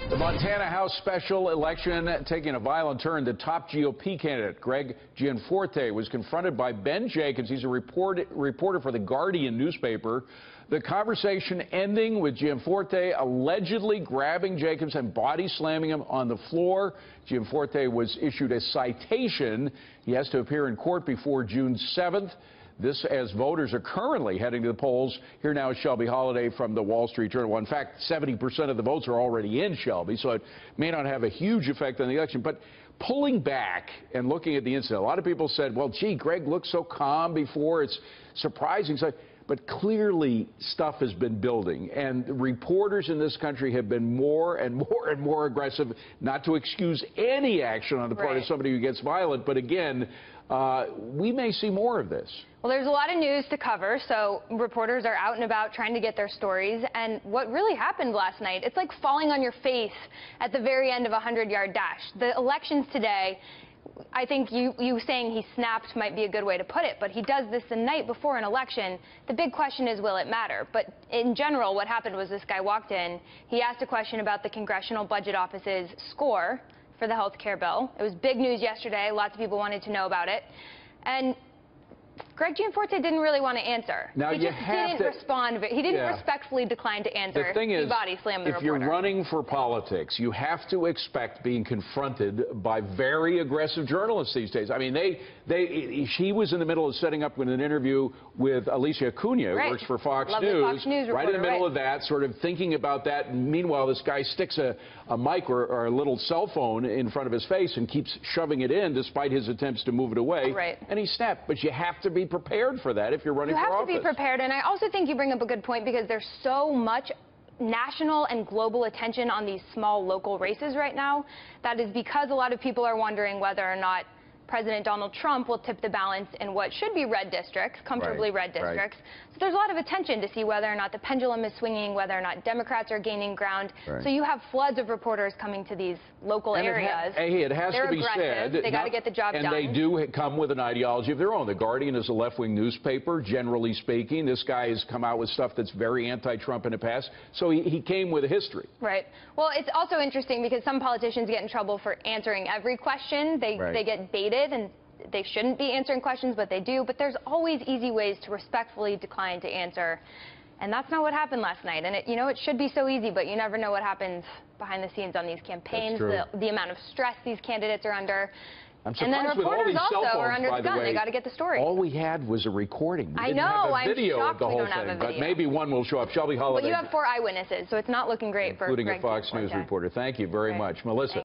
The Montana House special election taking a violent turn. The top GOP candidate, Greg Gianforte, was confronted by Ben Jacobs. He's a reporter for the Guardian newspaper. The conversation ending with Gianforte allegedly grabbing Jacobs and body slamming him on the floor. Gianforte was issued a citation. He has to appear in court before June 7th. This as voters are currently heading to the polls. Here now is Shelby Holliday from the Wall Street Journal. In fact, 70% of the votes are already in Shelby, so it may not have a huge effect on the election. But pulling back and looking at the incident, a lot of people said, well, gee, Greg looked so calm before. It's surprising. But clearly stuff has been building, and reporters in this country have been more and more and more aggressive, not to excuse any action on the part of somebody who gets violent, but again, we may see more of this. Well, there's a lot of news to cover, so reporters are out and about trying to get their stories, and what really happened last night, it's like falling on your face at the very end of a 100-yard dash. The elections today, I think you saying he snapped might be a good way to put it, but he does this the night before an election. The big question is, will it matter? But in general, what happened was this guy walked in, he asked a question about the Congressional Budget Office's score for the health care bill. It was big news yesterday. Lots of people wanted to know about it. And Greg Gianforte didn't really want to answer. Now, he just didn't respond. He didn't respectfully decline to answer. The thing is, he body slammed the reporter. If you're running for politics, you have to expect being confronted by very aggressive journalists these days. I mean, she was in the middle of setting up with an interview with Alicia Acuna, who works for Fox News. Fox News reporter, right in the middle of that, sort of thinking about that. And meanwhile, this guy sticks a mic or a little cell phone in front of his face and keeps shoving it in despite his attempts to move it away. And he snapped. But you have to be prepared for that if you're running for office. You have to be prepared, and I also think you bring up a good point because there's so much national and global attention on these small local races right now. That is because a lot of people are wondering whether or not President Donald Trump will tip the balance in what should be red districts, comfortably red districts. So there's a lot of attention to see whether or not the pendulum is swinging, whether or not Democrats are gaining ground. So you have floods of reporters coming to these local areas. It has to be said. They got to get the job done. And they do come with an ideology of their own. The Guardian is a left-wing newspaper, generally speaking. This guy has come out with stuff that's very anti-Trump in the past. So he came with a history. Well, it's also interesting because some politicians get in trouble for answering every question. They get baited. And they shouldn't be answering questions, but they do. But there's always easy ways to respectfully decline to answer. And that's not what happened last night. And it should be so easy, but you never know what happens behind the scenes on these campaigns, the amount of stress these candidates are under. I'm surprised with all these cell phones, by the way. They got to get the story. All we had was a recording. We didn't have a video of the whole thing, but maybe one will show up. Shelby Holliday. But you have 4 eyewitnesses, so it's not looking great for Greg, including a Fox News reporter. Thank you very much, Melissa.